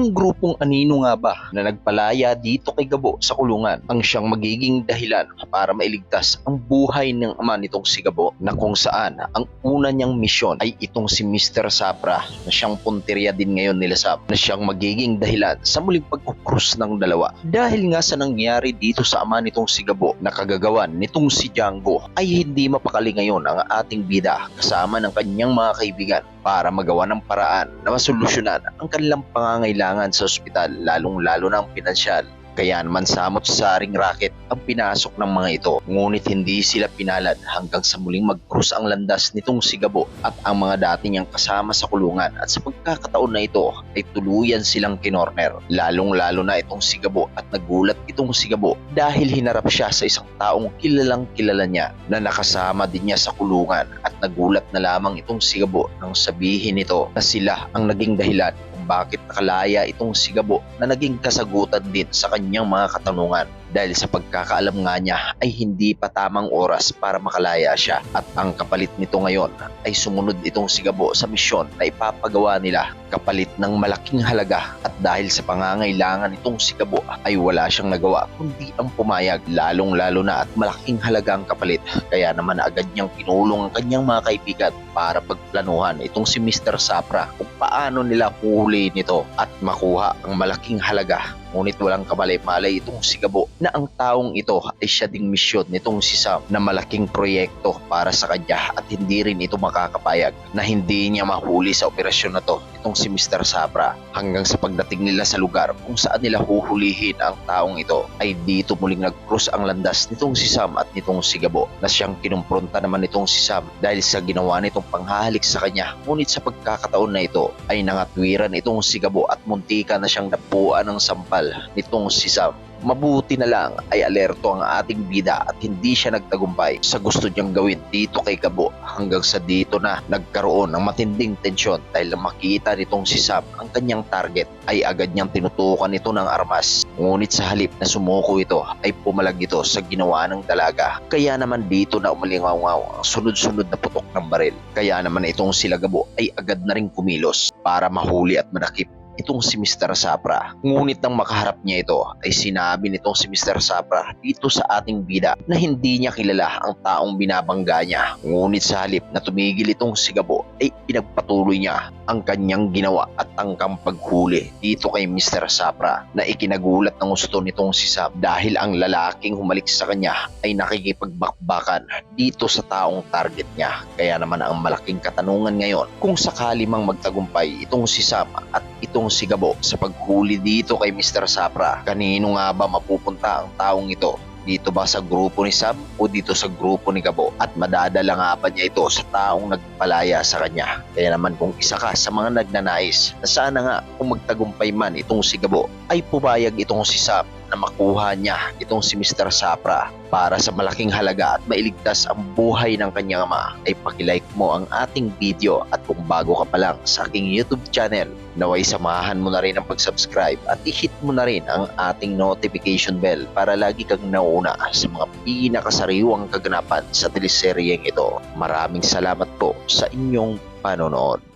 Ang grupong anino nga ba na nagpalaya dito kay Gabo sa kulungan ang siyang magiging dahilan para mailigtas ang buhay ng ama nitong si Gabo, na kung saan ang una niyang misyon ay itong si Mr. Sapra na siyang punteriya din ngayon nila Sap, na siyang magiging dahilan sa muling pagkukrus ng dalawa. Dahil nga sa nangyari dito sa ama nitong si Gabo na kagagawan nitong si Django, ay hindi mapakali ngayon ang ating bida kasama ng kanyang mga kaibigan para magawa ng paraan na masolusyonan ang kanilang pangangailangan sa ospital, lalong-lalo na ang pinansyal. Kaya naman samot-saring racket ang pinasok ng mga ito, ngunit hindi sila pinalad hanggang sa muling mag-cross ang landas nitong si Gabo at ang mga dati niyang kasama sa kulungan, at sa pagkakataon na ito ay tuluyan silang kinorner, lalong-lalo na itong si Gabo. At nagulat itong si Gabo dahil hinarap siya sa isang taong kilalang kilala niya na nakasama din niya sa kulungan, at nagulat na lamang itong si Gabo nang sabihin nito na sila ang naging dahilan bakit nakalaya itong si Gabo, na naging kasagutan din sa kanyang mga katanungan. Dahil sa pagkakaalam nga niya ay hindi pa tamang oras para makalaya siya, at ang kapalit nito ngayon ay sumunod itong si Gabo sa misyon na ipapagawa nila, kapalit ng malaking halaga. At dahil sa pangangailangan nitong si Gabo ay wala siyang nagawa kundi ang pumayag, lalong-lalo na at malaking halaga ang kapalit. Kaya naman agad niyang pinulong ang kanyang mga kaibigan para pagplanuhan itong si Mr. Sapra kung paano nila huhulihin ito at makuha ang malaking halaga. Ngunit walang kamalay-malay itong si Gabo na ang taong ito ay siya ding misyon nitong si Sam na malaking proyekto para sa kanya, at hindi rin ito makakapayag na hindi niya mahuli sa operasyon na to itong si Mr. Sapra. Hanggang sa pagdating nila sa lugar kung saan nila huhulihin ang taong ito ay dito muling nag-cross ang landas nitong si Sam at nitong si Gabo, na siyang kinumpronta naman nitong si Sam dahil sa ginawa nitong panghahalik sa kanya. Ngunit sa pagkakataon na ito ay nangatwiran itong si Gabo at muntika na siyang napuan ng sampal nitong si Sam. Mabuti na lang ay alerto ang ating bida at hindi siya nagtagumpay sa gusto niyang gawin dito kay Gabo, hanggang sa dito na nagkaroon ng matinding tensyon dahil makita nitong si Sam ang kanyang target ay agad niyang tinutukan ito ng armas. Ngunit sa halip na sumuko ito ay pumalag ito sa ginawa ng dalaga, kaya naman dito na umalingaw-ngaw ang sunod-sunod na putok ng baril. Kaya naman itong sila Gabo ay agad na rin kumilos para mahuli at manakip itong si Mr. Sapra. Ngunit nang makaharap niya ito ay sinabi nitong si Mr. Sapra dito sa ating bida na hindi niya kilala ang taong binabangga niya. Ngunit sa halip na tumigil itong si Gabo ay pinagpatuloy niya ang kanyang ginawa at tangkang paghuli dito kay Mr. Sapra, na ikinagulat ng gusto nitong si Sam dahil ang lalaking humalik sa kanya ay nakikipagbakbakan dito sa taong target niya. Kaya naman ang malaking katanungan ngayon kung sakali mang magtagumpay itong si Sam at itong si Gabo sa paghuli dito kay Mr. Sapra, kanino nga ba mapupunta ang taong ito? Dito ba sa grupo ni Sam o dito sa grupo ni Gabo? At madadala nga ba niya ito sa taong nagpalaya sa kanya? Kaya naman kung isa ka sa mga nagnanais na sana nga kung magtagumpay man itong si Gabo ay pumayag itong si Sam na makuha niya itong si Mr. Sapra para sa malaking halaga at mailigtas ang buhay ng kanyang ama, ay pakilike mo ang ating video. At kung bago ka pa lang sa aking YouTube channel, naway samahan mo na rin ang pag-subscribe at i-hit mo na rin ang ating notification bell para lagi kang nauna sa mga pinakasariwang kaganapan sa teleseryeng ito. Maraming salamat po sa inyong panonood.